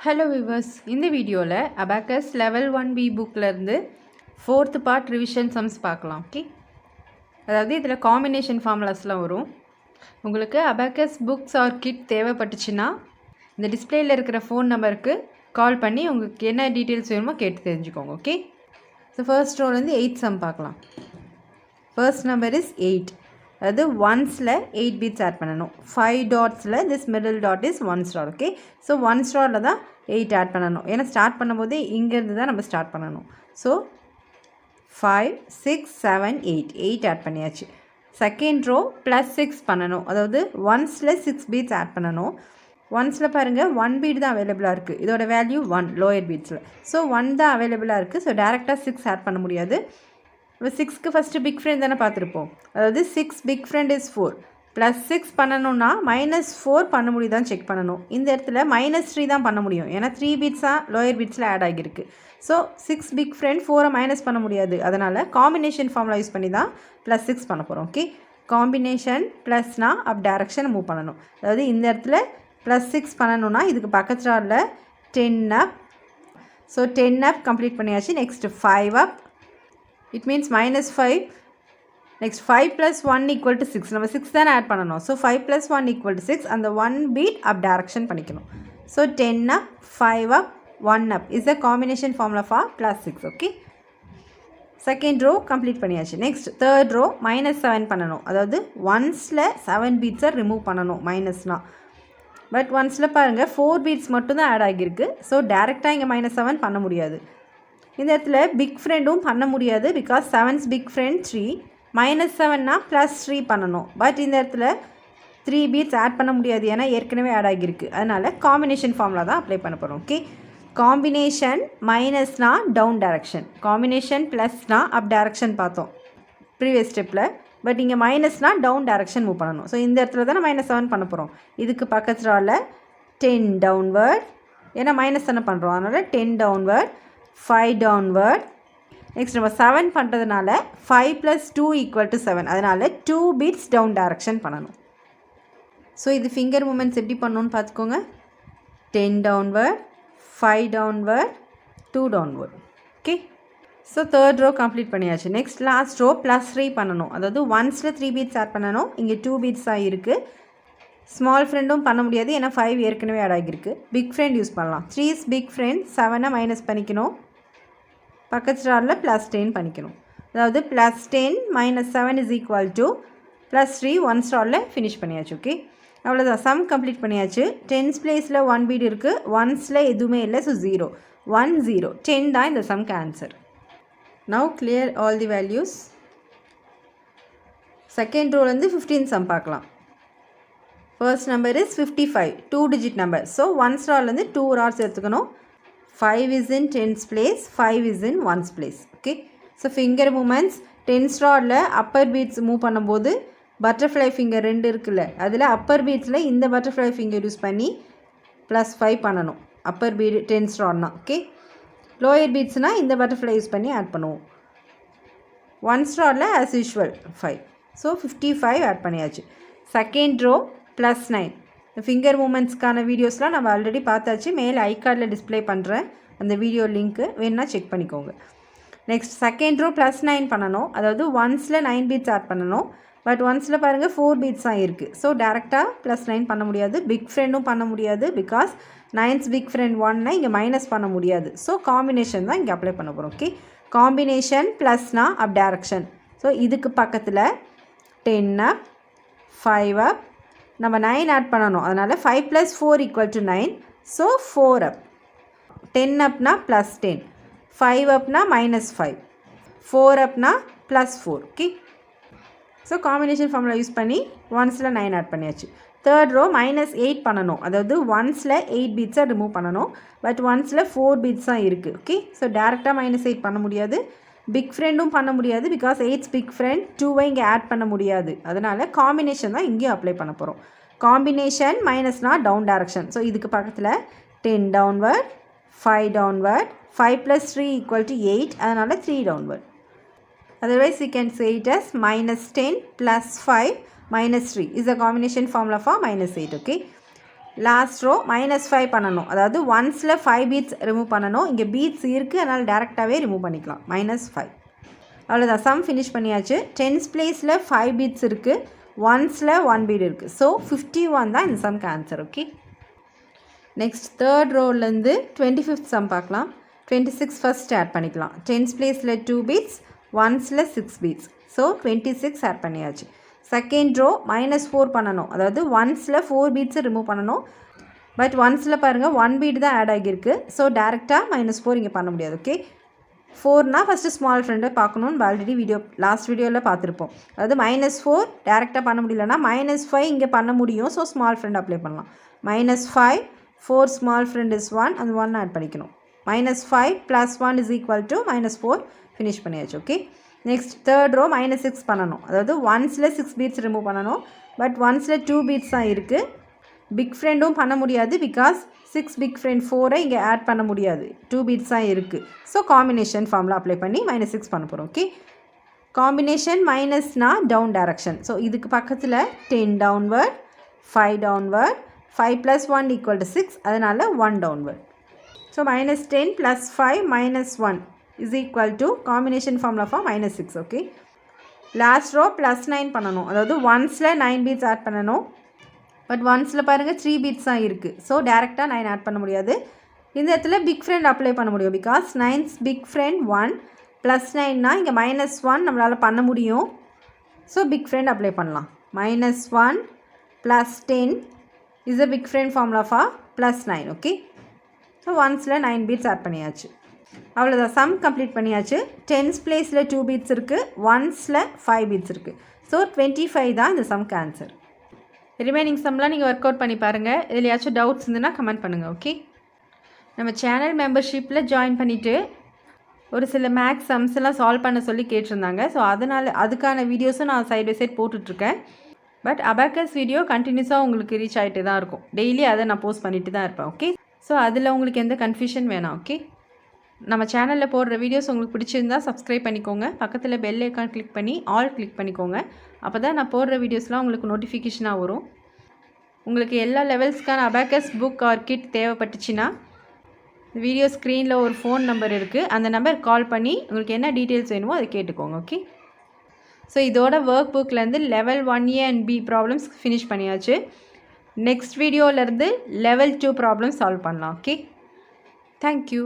Hello viewers, இந்த வீடியோவில் abacus level 1B புக்கிலேருந்து 4th part revision sums பார்க்கலாம். ஓகே, அதாவது இதில் காம்பினேஷன் ஃபார்முலாஸ்லாம் வரும். உங்களுக்கு அபாக்கஸ் புக்ஸ் ஆர் கிட் தேவைப்பட்டுச்சுன்னா இந்த டிஸ்பிளேயில் இருக்கிற ஃபோன் நம்பருக்கு கால் பண்ணி உங்களுக்கு என்ன டீட்டெயில்ஸ் வேணுமோ கேட்டு தெரிஞ்சுக்கோங்க. ஓகே, ஸோ ஃபர்ஸ்ட் ரோலேருந்து 8th சம் பார்க்கலாம். First number is 8. அதாவது ஒன்ஸில் 8 பீட்ஸ் ஆட் பண்ணணும். 5 டாட்ஸில் this middle dot is 1 star. Okay, so 1 ஸ்டாரில் தான் 8 ஆட் பண்ணணும். ஏன்னா ஸ்டார்ட் பண்ணும்போது இங்கேருந்து தான் நம்ம ஸ்டார்ட் பண்ணணும். ஸோ 5 6 7 8 ஆட் பண்ணியாச்சு. செகண்ட் ரோ +6 பண்ணணும். அதாவது ஒன்ஸில் 6 பீட்ஸ் ஆட் பண்ணணும். ஒன்ஸில் பாருங்கள் 1 பீட் தான் அவைலபிளாக இருக்குது. இதோட வேல்யூ 1 லோயர் பீட்ஸில். ஸோ 1 தான் அவைலபிளாக இருக்குது. ஸோ டேரெக்டாக 6 ஆட் பண்ண முடியாது. இப்போ 6க்கு ஃபஸ்ட்டு பிக் ஃப்ரெண்ட் தானே பார்த்துருப்போம். அதாவது 6 பிக் ஃப்ரெண்ட் இஸ் 4 +6 பண்ணணும்னா -4 பண்ண முடியுதான்னு செக் பண்ணணும். இந்த இடத்துல -3 தான் பண்ண முடியும். ஏன்னா 3 பீட்ஸாக லோயர் பீட்ஸில் ஆட் ஆகியிருக்கு. ஸோ 6 பிக் ஃப்ரெண்ட் 4 மைனஸ் பண்ண முடியாது. அதனால் காம்பினேஷன் ஃபார்முலா யூஸ் பண்ணி தான் +6 பண்ண போகிறோம். ஓகே, காம்பினேஷன் ப்ளஸ்னா அப் டேரக்ஷன் மூவ் பண்ணணும். அதாவது இந்த இடத்துல +6 பண்ணணும்னா இதுக்கு பக்கத்தில் 10 அப். ஸோ 10 அப் கம்ப்ளீட் பண்ணியாச்சு. Next 5 up. It means -5. Next 5 + 1 = 6. நம்ம 6 தானே ஆட் பண்ணணும். ஸோ 5 + 1 = 6. அந்த 1 பீட் அப் டேரக்ஷன் பண்ணிக்கணும். So 10 up 5 up 1 up is a combination formula for +6. Okay, second row complete பண்ணியாச்சு. நெக்ஸ்ட் தேர்ட் ரோ -7 பண்ணணும். அதாவது ஒன்ஸில் 7 பீட்ஸை ரிமூவ் பண்ணணும் மைனஸ்னால். பட் ஒன்ஸில் பாருங்கள் 4 பீட்ஸ் மட்டும்தான் ஆட் ஆகியிருக்கு. ஸோ டேரெக்டாக இங்கே -7 பண்ண முடியாது. இந்த இடத்துல பிக் ஃப்ரெண்டும் பண்ண முடியாது. Because 7's big friend 3. -7னா +3 பண்ணணும். பட் இந்த இடத்துல 3 பீட்ஸ் ஆட் பண்ண முடியாது. ஏன்னா ஏற்கனவே ஆட் ஆகியிருக்கு. அதனால் காம்பினேஷன் ஃபார்முலா தான் அப்ளை பண்ண போகிறோம். ஓகே, காம்பினேஷன் மைனஸ்னா டவுன் டேரக்ஷன், காம்பினேஷன் ப்ளஸ்னா அப் டேரக்ஷன் பார்த்தோம் ப்ரீவியஸ் ஸ்டெப்பில். பட் இங்கே மைனஸ்னா டவுன் டேரக்ஷன் மூவ் பண்ணணும். ஸோ இந்த இடத்துல தான் -7 பண்ண போகிறோம். இதுக்கு பக்கத்தில் 10 டவுன்வர்ட். ஏன்னா மைனஸ் தானே பண்ணுறோம். அதனால் 10 டவுன்வர்ட் 5 டவுன்வர்ட். நெக்ஸ்ட் நம்ம 7 பண்ணுறதுனால 5 + 2 = 7. அதனால் 2 பீட்ஸ் டவுன் டேரக்ஷன் பண்ணணும். ஸோ இது ஃபிங்கர் மூமெண்ட்ஸ் எப்படி பண்ணணுன்னு பார்த்துக்கோங்க. 10 downward 5 downward 2 downward. Okay, so third row complete பண்ணியாச்சு. நெக்ஸ்ட் லாஸ்ட் ரோ +3 பண்ணணும். அதாவது ஒன்ஸில் 3 பீட்ஸ் ஆட் பண்ணணும். இங்கே 2 பீட்ஸ் தான் இருக்குது. ஸ்மால் ஃப்ரெண்டும் பண்ண முடியாது. ஏன்னா 5 ஏற்கனவே ஆட் ஆகியிருக்கு. பிக் ஃப்ரெண்ட் யூஸ் பண்ணலாம். 3 இஸ் பிக் ஃப்ரெண்ட். 7 மைனஸ் பண்ணிக்கணும். பக்கத்து ஸ்டாரில் +10 பண்ணிக்கணும். அதாவது +10 - 7 = +3 1 ஸ்டாரில் ஃபினிஷ் பண்ணியாச்சு. ஓகே, அவ்வளோதான். சம் கம்ப்ளீட் பண்ணியாச்சு. 10's பிளேஸில் 1 பீட் இருக்குது. ஒன்ஸில் எதுவுமே இல்லை. ஸோ 0 1 0 10 தான் இந்த சம்க்கு answer. Now clear all the values. Second ரோலேருந்து 15 சம் பார்க்கலாம். First number is 55, 2 digit number. So 1 ஸ்டார்லேருந்து 2 ரார்ஸ் எடுத்துக்கணும். 5 is in 10's place, 5 is in 1's place. Okay, so finger movements 10 ஸ்டாரில் அப்பர் பீட்ஸ் மூவ் பண்ணும்போது butterfly finger 2 இருக்குல்ல, அதில் அப்பர் பீட்ஸில் இந்த butterfly finger use பண்ணி +5 பண்ணணும். அப்பர் பீட் 10 ஸ்டார்னா. ஓகே, லோயர் பீட்ஸ்னால் இந்த பட்டர்ஃப்ளை யூஸ் பண்ணி ஆட் பண்ணுவோம். 1 ஸ்டாரில் ஆஸ் யூஷுவல் 5. ஸோ 55 ஆட் பண்ணியாச்சு. Second row +9. ஃபிங்கர் மூமெண்ட்ஸ்க்கான வீடியோஸ்லாம் நம்ம ஆல்ரெடி பார்த்தாச்சு. மேலே ஐகார்டில் டிஸ்பிளே பண்ணுறேன். அந்த வீடியோ லிங்க்கு வேணுன்னா செக் பண்ணிக்கோங்க. நெக்ஸ்ட் செகண்ட் ரோ +9 பண்ணணும். அதாவது ஒன்ஸில் 9 பீட்ஸ் ஆட் பண்ணணும். பட் ஒன்ஸில் பாருங்கள் 4 பீட்ஸ் தான் இருக்குது. ஸோ டேரெக்டாக +9 பண்ண முடியாது. பிக் ஃப்ரெண்டும் பண்ண முடியாது. பிகாஸ் 9's பிக் ஃப்ரெண்ட் 1 இங்கே மைனஸ் பண்ண முடியாது. ஸோ காம்பினேஷன் தான் இங்கே அப்ளை பண்ண போகிறோம். ஓகே, காம்பினேஷன் ப்ளஸ்னா அப் டேரக்ஷன். ஸோ இதுக்கு பக்கத்தில் 10 அப் 5 அப். நம்ம 9 ஆட் பண்ணணும். அதனால் 5 + 4 = 9. ஸோ 4 அப். 10 அப்னா +10, 5 அப்னா -5, 4 அப்னா +4. Okay, so combination formula use பண்ணி ஒன்ஸில் 9 ஆட் பண்ணியாச்சு. தேர்ட் ரோ -8 பண்ணணும். அதாவது ஒன்ஸில் 8 பீட்ஸை ரிமூவ் பண்ணணும். பட் ஒன்ஸில் 4 பீட்ஸ் தான் இருக்குது. ஓகே, ஸோ டேரெக்டாக -8 பண்ண முடியாது. பிக் ஃப்ரெண்டும் பண்ண முடியாது. பிகாஸ் 8's பிக் ஃப்ரெண்ட் 2வை இங்கே ஆட் பண்ண முடியாது. அதனால் காம்பினேஷன் தான் இங்கேயும் அப்ளை பண்ண போகிறோம். காம்பினேஷன் மைனஸ்னா டவுன் டேரக்ஷன். ஸோ இதுக்கு பக்கத்தில் 10 டவுன்வர்ட் 5 டவுன்வர்ட் 5 + 3 = 8. அதனால் 3 downward. Otherwise we can say it as -10 + 5 - 3 is a combination formula for -8. Okay, last row -5 பண்ணணும். அதாவது ஒன்ஸில் 5 பீட்ஸ் ரிமூவ் பண்ணணும். இங்கே பீட்ஸ் இருக்குது, அதனால் டேரெக்டாகவே ரிமூவ் பண்ணிக்கலாம். -5. அவ்வளோதான், சம் ஃபினிஷ் பண்ணியாச்சு. டென்ஸ் பிளேஸில் 5 பீட்ஸ் இருக்குது, ஒன்ஸில் 1 பீட் இருக்குது. ஸோ 51 தான் இந்த சம்க்கு ஆன்சர். ஓகே, நெக்ஸ்ட் தேர்ட் ரோலேருந்து 25th சம் பார்க்கலாம். 26 ஃபஸ்ட் ஆட் பண்ணிக்கலாம். டென்ஸ் பிளேஸில் 2 பீட்ஸ், ஒன்ஸில் 6 பீட்ஸ். ஸோ 26 ஆட் பண்ணியாச்சு. செகண்ட் ரோ -4 பண்ணணும். அதாவது ஒன்ஸில் 4 பீட்ஸை ரிமூவ் பண்ணணும். பட் ஒன்ஸில் பாருங்கள் 1 பீட் தான் ஆட் ஆகியிருக்கு. ஸோ டேரெக்டாக -4 இங்கே பண்ண முடியாது. ஓகே, 4னா ஃபஸ்ட்டு ஸ்மால் ஃப்ரெண்டை பார்க்கணுன்னு ஆல்ரெடி லாஸ்ட் வீடியோவில் பார்த்துருப்போம். அதாவது -4 டேரெக்டாக பண்ண முடியலன்னா -5 இங்கே பண்ண முடியும். ஸோ ஸ்மால் ஃப்ரெண்ட் அப்ளை பண்ணலாம். -5, 4 ஸ்மால் ஃப்ரெண்ட் இஸ் 1, அந்த 1 ஆட் பண்ணிக்கணும். -5 + 1 இஸ் ஈக்குவல் டு -4. ஃபினிஷ் பண்ணியாச்சு. ஓகே, நெக்ஸ்ட் தேர்ட் ரோ -6 பண்ணணும். அதாவது ஒன்ஸில் 6 பீட்ஸ் ரிமூவ் பண்ணணும். பட் ஒன்ஸில் 2 பீட்ஸ் தான் இருக்குது. பிக் ஃப்ரெண்டும் பண்ண முடியாது, பிகாஸ் 6 பிக் ஃப்ரெண்ட் 4ஐ இங்கே ஆட் பண்ண முடியாது. 2 பீட்ஸ் தான் இருக்குது. ஸோ காம்பினேஷன் ஃபார்மில் அப்ளை பண்ணி -6 பண்ண போகிறோம். ஓகே, காம்பினேஷன் மைனஸ்னா டவுன் டைரக்ஷன். ஸோ இதுக்கு பக்கத்தில் 10 டவுன்வர்ட், 5 டவுன்வர்ட், 5 + 1 = 6, அதனால் 1 downward. So -10 + 5 - 1 is equal to combination formula for -6. Okay, last row +9 பண்ணணும். அதாவது ஒன்ஸில் 9 பீட்ஸ் ஆட் பண்ணணும். பட் ஒன்ஸில் பாருங்கள் 3 பீட்ஸ் தான் இருக்குது. ஸோ டேரெக்டாக 9 ஆட் பண்ண முடியாது. இந்த இடத்துல பிக் ஃப்ரெண்ட் அப்ளை பண்ண முடியும். பிகாஸ் 9's பிக் ஃப்ரெண்ட் 1 + 9னா இங்கே -1 நம்மளால் பண்ண முடியும். ஸோ பிக் ஃப்ரெண்ட் அப்ளை பண்ணலாம். -1 + 10 is a big friend formula for +9. Okay, so ஒன்ஸில் 9 பீட்ஸ் ஆட் பண்ணியாச்சு. அவ்வளோதான், சம் கம்ப்ளீட் பண்ணியாச்சு. டென்ஸ் பிளேஸில் 2 பீட்ஸ் இருக்குது, ஒன்ஸில் 5 பீட்ஸ் இருக்குது. ஸோ 25 தான் இந்த சம்க்கு ஆன்சர். ரிமைனிங் சம்லாம் நீங்கள் ஒர்க் அவுட் பண்ணி பாருங்கள். எதுலையாச்சும் டவுட்ஸ் இருந்துன்னா கமெண்ட் பண்ணுங்கள். ஓகே, நம்ம சேனல் மெம்பர்ஷிப்பில் ஜாயின் பண்ணிவிட்டு ஒரு சில மேக்ஸ் சம்ஸ் எல்லாம் சால்வ் பண்ண சொல்லி கேட்டிருந்தாங்க. ஸோ அதனால் அதுக்கான வீடியோஸும் நான் சைட் பை சைட் போட்டுட்ருக்கேன். பட் அபாக்கஸ் வீடியோ கண்டினியூஸாக உங்களுக்கு ரீச் ஆகிட்டு தான் இருக்கும். டெய்லி அதை நான் போஸ்ட் பண்ணிட்டு தான் இருப்பேன். ஓகே, ஸோ அதில் உங்களுக்கு எந்த கன்ஃபியூஷன் வேணாம். ஓகே, நம்ம சேனலில் போடுற வீடியோஸ் உங்களுக்கு பிடிச்சிருந்தால் சப்ஸ்கிரைப் பண்ணிக்கோங்க. பக்கத்தில் பெல் ஐக்கான் கிளிக் பண்ணி ஆல் கிளிக் பண்ணிக்கோங்க. அப்போ தான் நான் போடுற வீடியோஸ்லாம் உங்களுக்கு நோட்டிஃபிகேஷனாக வரும். உங்களுக்கு எல்லா லெவல்ஸ்க்கான அபாக்கஸ் புக் ஆர் கிட் தேவைப்பட்டுச்சுன்னா வீடியோ ஸ்க்ரீனில் ஒரு ஃபோன் நம்பர் இருக்குது. அந்த நம்பர் கால் பண்ணி உங்களுக்கு என்ன டீட்டெயில்ஸ் வேணுமோ அதை கேட்டுக்கோங்க. ஓகே, ஸோ இதோட ஒர்க் புக்லேருந்து level 1A and B problems finish பண்ணியாச்சு. நெக்ஸ்ட் வீடியோவிலேருந்து லெவல் 2 ப்ராப்ளம்ஸ் சால்வ் பண்ணலாம். Okay, thank you.